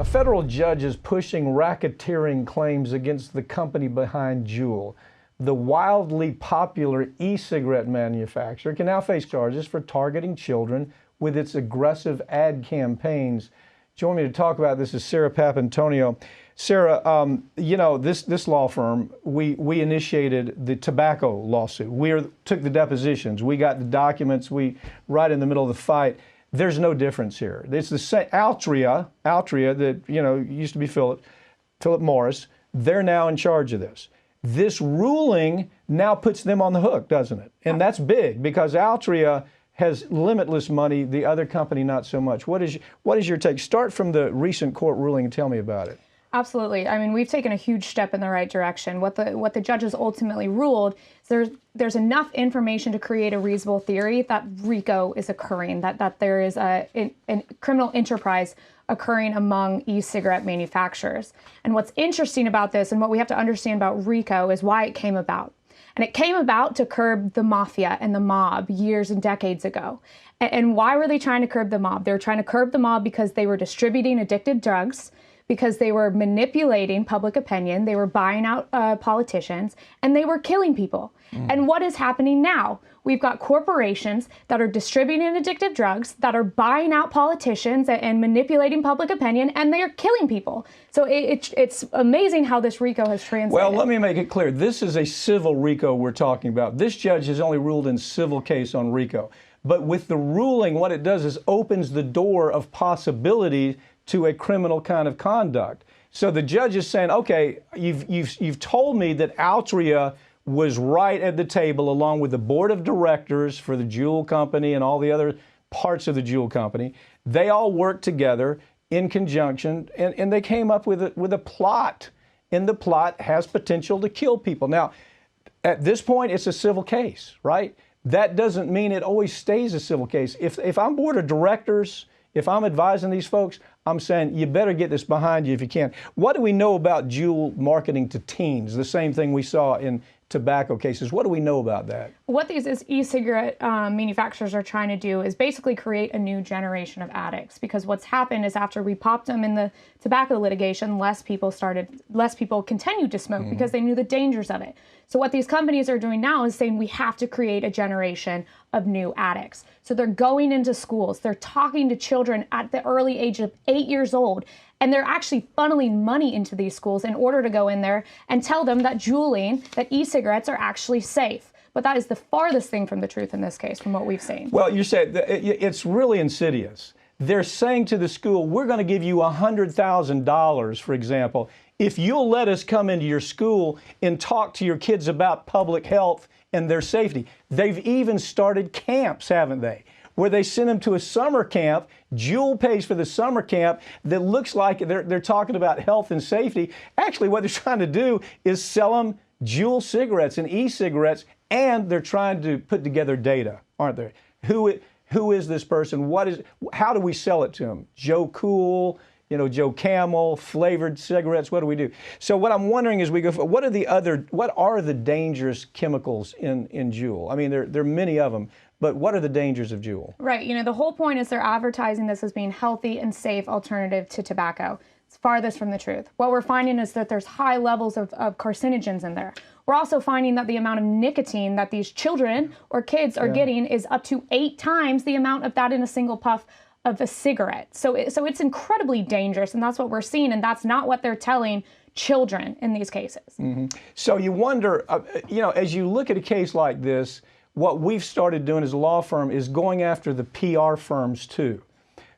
A federal judge is pushing racketeering claims against the company behind Juul. The wildly popular e-cigarette manufacturer can now face charges for targeting children with its aggressive ad campaigns. Joining me to talk about this is Sarah Papantonio. Sarah, you know, this law firm, we initiated the tobacco lawsuit. We took the depositions. We got the documents. We right in the middle of the fight. There's no difference here. It's the same. Altria that, you know, used to be Philip Morris. They're now in charge of this. This ruling now puts them on the hook, doesn't it? And that's big because Altria has limitless money, the other company not so much. What is your take? Start from the recent court ruling and tell me about it. Absolutely. I mean, we've taken a huge step in the right direction. What the judges ultimately ruled is there's enough information to create a reasonable theory that RICO is occurring, that there is a criminal enterprise occurring among e-cigarette manufacturers. And what's interesting about this and what we have to understand about RICO is why it came about. And it came about to curb the mafia and the mob years and decades ago. And why were they trying to curb the mob? They were trying to curb the mob because they were distributing addictive drugs, because they were manipulating public opinion, they were buying out politicians, and they were killing people. And what is happening now? We've got corporations that are distributing addictive drugs, that are buying out politicians and manipulating public opinion, and they are killing people. So it's amazing how this RICO has translated. Well, let me make it clear. This is a civil RICO we're talking about. This judge has only ruled in civil case on RICO. But with the ruling, what it does is opens the door of possibility to a criminal kind of conduct. So the judge is saying, okay, you've told me that Altria was right at the table along with the board of directors for the Juul company and all the other parts of the Juul company. They all worked together in conjunction and they came up with a plot. And the plot has potential to kill people. Now, at this point, it's a civil case, right? That doesn't mean it always stays a civil case. If I'm board of directors, if I'm advising these folks, I'm saying you better get this behind you if you can. What do we know about Juul marketing to teens? The same thing we saw in tobacco cases. What do we know about that? What these e-cigarette manufacturers are trying to do is basically create a new generation of addicts, because what's happened is after we popped them in the tobacco litigation, less people continued to smoke because they knew the dangers of it. So what these companies are doing now is saying we have to create a generation of new addicts. So they're going into schools, they're talking to children at the early age of 8 years old, and they're actually funneling money into these schools in order to go in there and tell them that juuling, that e-cigarettes are actually safe. But that is the farthest thing from the truth in this case, from what we've seen. Well, you said it's really insidious. They're saying to the school, we're going to give you $100,000, for example, if you'll let us come into your school and talk to your kids about public health and their safety. They've even started camps, haven't they? Where they send them to a summer camp. Juul pays for the summer camp that looks like they're talking about health and safety. Actually, what they're trying to do is sell them Juul cigarettes and e-cigarettes, and they're trying to put together data, aren't they? Who is this person? How do we sell it to them? Joe Cool, you know, Joe Camel, flavored cigarettes. What do we do? So what I'm wondering is what are the dangerous chemicals in Juul? I mean, there are many of them. But what are the dangers of Juul? Right. You know, the whole point is they're advertising this as being healthy and safe alternative to tobacco. It's farthest from the truth. What we're finding is that there's high levels of carcinogens in there. We're also finding that the amount of nicotine that these children or kids are getting is up to 8 times the amount of that in a single puff of a cigarette. So it's incredibly dangerous, and that's what we're seeing, and that's not what they're telling children in these cases. So you wonder, you know, as you look at a case like this, what we've started doing as a law firm is going after the PR firms too.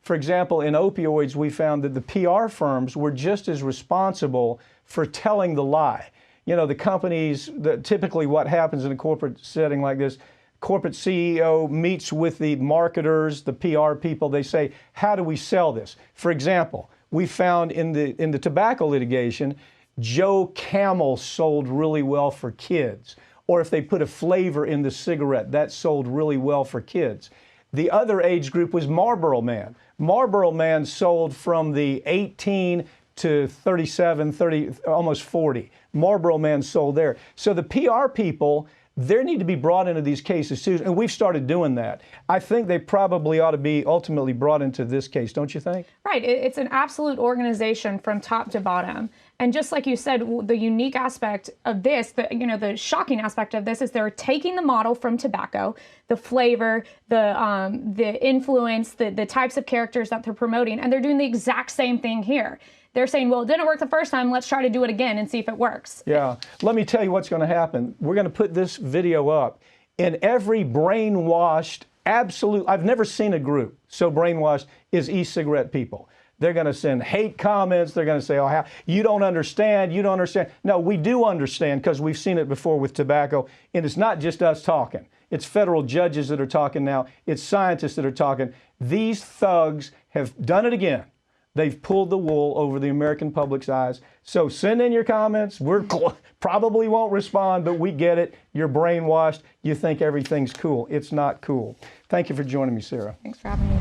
For example, in opioids, we found that the PR firms were just as responsible for telling the lie. You know, the companies, typically what happens in a corporate setting like this, corporate CEO meets with the marketers, the PR people, they say, how do we sell this? For example, we found in the tobacco litigation, Joe Camel sold really well for kids. Or if they put a flavor in the cigarette, that sold really well for kids. The other age group was Marlboro Man. Marlboro Man sold from the 18 to 37, 30, almost 40. Marlboro Man sold there. So the PR people, they need to be brought into these cases too, and we've started doing that. I think they probably ought to be ultimately brought into this case, don't you think? Right. It's an absolute organization from top to bottom. And just like you said, the unique aspect of this, the shocking aspect of this is they're taking the model from tobacco, the flavor, the influence, the types of characters that they're promoting, and they're doing the exact same thing here. They're saying, well, it didn't work the first time, let's try to do it again and see if it works. Yeah. Let me tell you what's going to happen. We're going to put this video up. In every brainwashed, I've never seen a group so brainwashed as e-cigarette people. They're going to send hate comments. They're going to say, oh, you don't understand. You don't understand. No, we do understand because we've seen it before with tobacco. And it's not just us talking. It's federal judges that are talking now. It's scientists that are talking. These thugs have done it again. They've pulled the wool over the American public's eyes. So send in your comments. We're probably won't respond, but we get it. You're brainwashed. You think everything's cool. It's not cool. Thank you for joining me, Sarah. Thanks for having me.